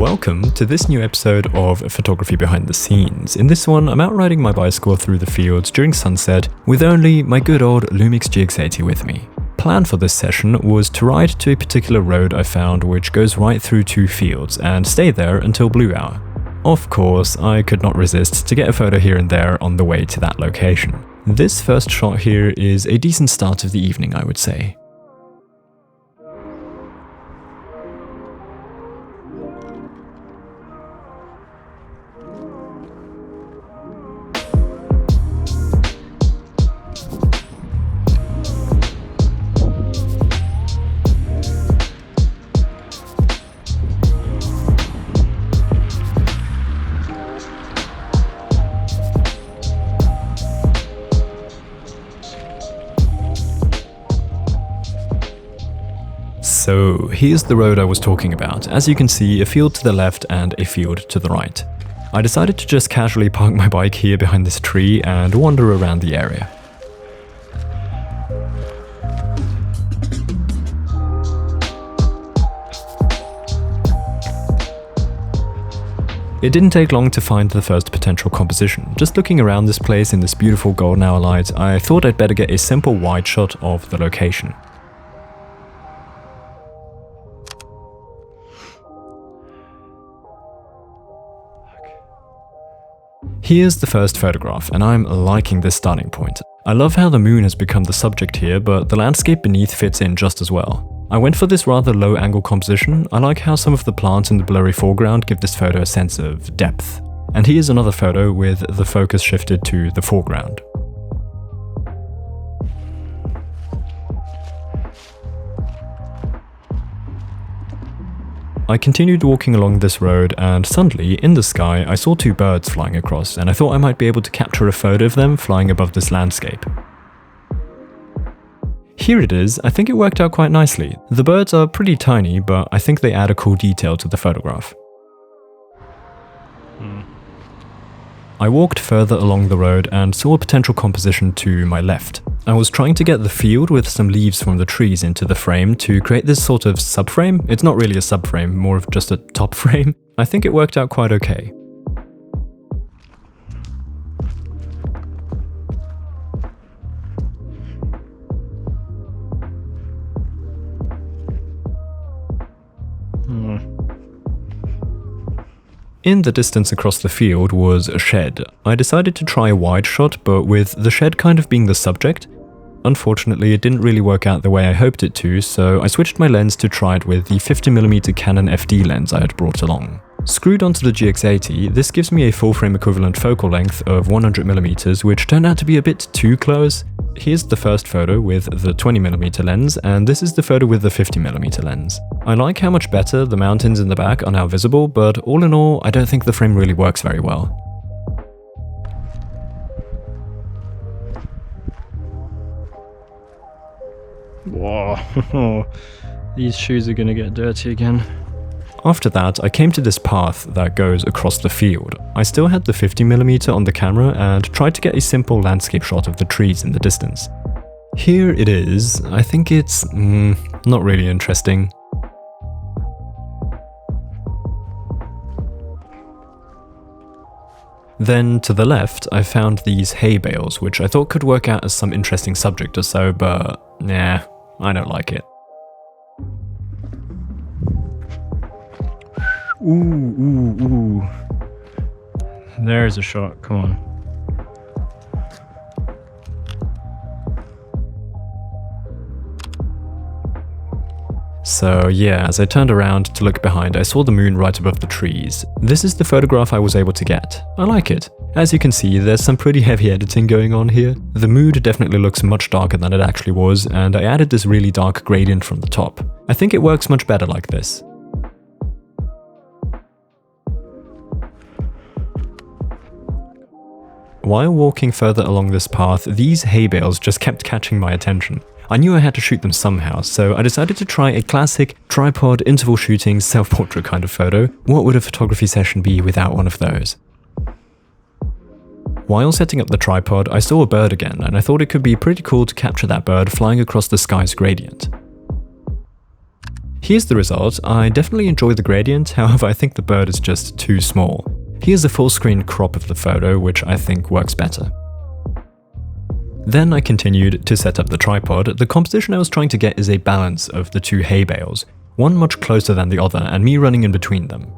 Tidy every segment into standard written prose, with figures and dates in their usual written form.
Welcome to this new episode of Photography Behind the Scenes. In this one, I'm out riding my bicycle through the fields during sunset with only my good old Lumix GX80 with me. Plan for this session was to ride to a particular road I found which goes right through two fields and stay there until blue hour. Of course, I could not resist to get a photo here and there on the way to that location. This first shot here is a decent start of the evening, I would say. So here's the road I was talking about. As you can see, a field to the left and a field to the right. I decided to just casually park my bike here behind this tree and wander around the area. It didn't take long to find the first potential composition. Just looking around this place in this beautiful golden hour light, I thought I'd better get a simple wide shot of the location. Here's the first photograph, and I'm liking this starting point. I love how the moon has become the subject here, but the landscape beneath fits in just as well. I went for this rather low angle composition. I like how some of the plants in the blurry foreground give this photo a sense of depth. And here's another photo with the focus shifted to the foreground. I continued walking along this road and suddenly, in the sky, I saw two birds flying across and I thought I might be able to capture a photo of them flying above this landscape. Here it is. I think it worked out quite nicely. The birds are pretty tiny, but I think they add a cool detail to the photograph. I walked further along the road and saw a potential composition to my left. I was trying to get the field with some leaves from the trees into the frame to create this sort of subframe. It's not really a subframe, more of just a top frame. I think it worked out quite okay. In the distance across the field was a shed. I decided to try a wide shot, but with the shed kind of being the subject. Unfortunately, it didn't really work out the way I hoped it to, so I switched my lens to try it with the 50mm Canon FD lens I had brought along. Screwed onto the GX80, this gives me a full-frame equivalent focal length of 100mm, which turned out to be a bit too close. Here's the first photo with the 20mm lens, and this is the photo with the 50mm lens. I like how much better the mountains in the back are now visible, but all in all, I don't think the frame really works very well. Whoa, these shoes are gonna get dirty again. After that, I came to this path that goes across the field. I still had the 50mm on the camera and tried to get a simple landscape shot of the trees in the distance. Here it is. I think it's not really interesting. Then to the left, I found these hay bales, which I thought could work out as some interesting subject or so, but nah, I don't like it. Ooh. There's a shot, come on. So yeah, as I turned around to look behind, I saw the moon right above the trees. This is the photograph I was able to get. I like it. As you can see, there's some pretty heavy editing going on here. The mood definitely looks much darker than it actually was, and I added this really dark gradient from the top. I think it works much better like this. While walking further along this path, these hay bales just kept catching my attention. I knew I had to shoot them somehow, so I decided to try a classic tripod interval shooting self-portrait kind of photo. What would a photography session be without one of those? While setting up the tripod, I saw a bird again, and I thought it could be pretty cool to capture that bird flying across the sky's gradient. Here's the result. I definitely enjoy the gradient, however I think the bird is just too small. Here's a full screen crop of the photo, which I think works better. Then I continued to set up the tripod. The composition I was trying to get is a balance of the two hay bales, one much closer than the other and me running in between them.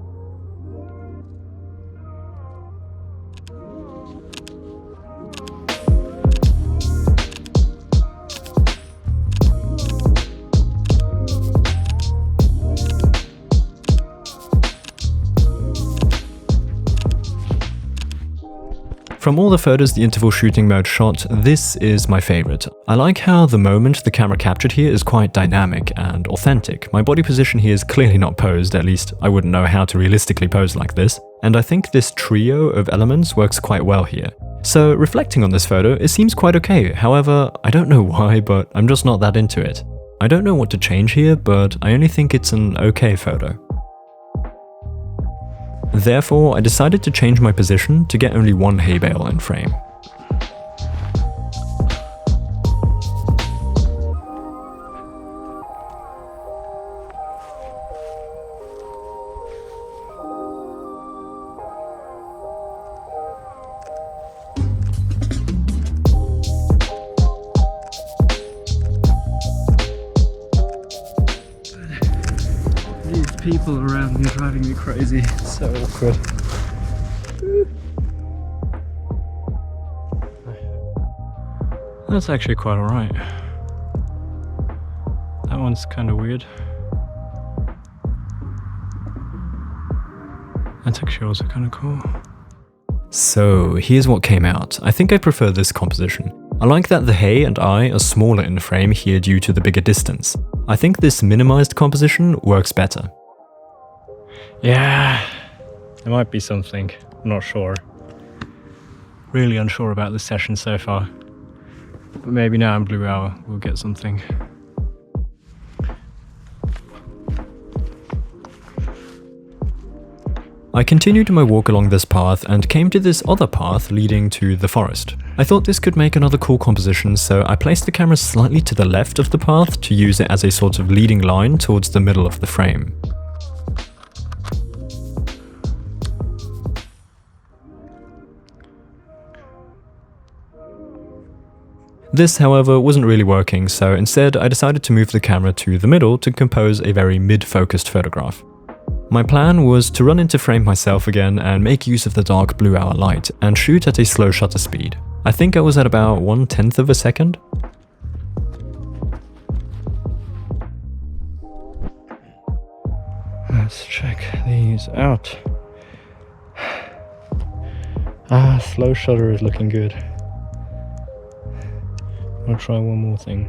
From all the photos the interval shooting mode shot, this is my favorite. I like how the moment the camera captured here is quite dynamic and authentic. My body position here is clearly not posed, at least I wouldn't know how to realistically pose like this, and I think this trio of elements works quite well here. So reflecting on this photo, it seems quite okay. However, I don't know why, but I'm just not that into it. I don't know what to change here, but I only think it's an okay photo. Therefore, I decided to change my position to get only one hay bale in frame. People around me driving me crazy. It's so awkward. That's actually quite alright. That one's kind of weird. That's actually also kind of cool. So here's what came out. I think I prefer this composition. I like that the hay and I are smaller in the frame here due to the bigger distance. I think this minimized composition works better. Yeah, there might be something, I'm not sure. Really unsure about this session so far. But maybe now in Blue Hour we'll get something. I continued my walk along this path and came to this other path leading to the forest. I thought this could make another cool composition, so I placed the camera slightly to the left of the path to use it as a sort of leading line towards the middle of the frame. This, however, wasn't really working, so instead I decided to move the camera to the middle to compose a very mid-focused photograph. My plan was to run into frame myself again and make use of the dark Blue Hour light and shoot at a slow shutter speed. I think I was at about 1/10 of a second. Let's check these out. Slow shutter is looking good. I'll try one more thing.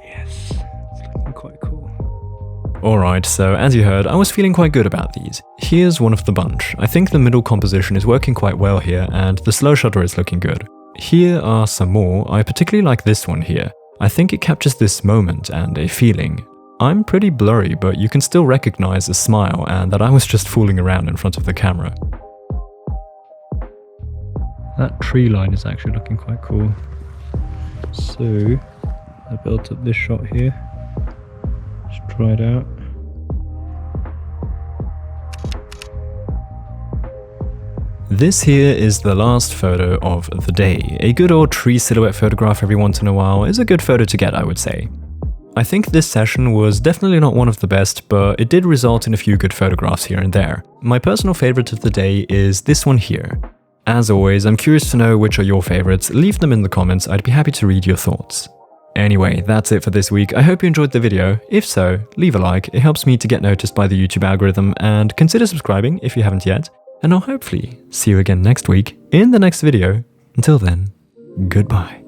Yes, it's looking quite cool. Alright, so as you heard, I was feeling quite good about these. Here's one of the bunch. I think the middle composition is working quite well here and the slow shutter is looking good. Here are some more. I particularly like this one here. I think it captures this moment and a feeling. I'm pretty blurry, but you can still recognize a smile and that I was just fooling around in front of the camera. That tree line is actually looking quite cool. So, I built up this shot here. Let's try it out. This here is the last photo of the day. A good old tree silhouette photograph every once in a while is a good photo to get, I would say. I think this session was definitely not one of the best, but it did result in a few good photographs here and there. My personal favorite of the day is this one here. As always, I'm curious to know which are your favorites. Leave them in the comments, I'd be happy to read your thoughts. Anyway, that's it for this week. I hope you enjoyed the video. If so, leave a like, it helps me to get noticed by the YouTube algorithm, and consider subscribing if you haven't yet. And I'll hopefully see you again next week in the next video. Until then, goodbye.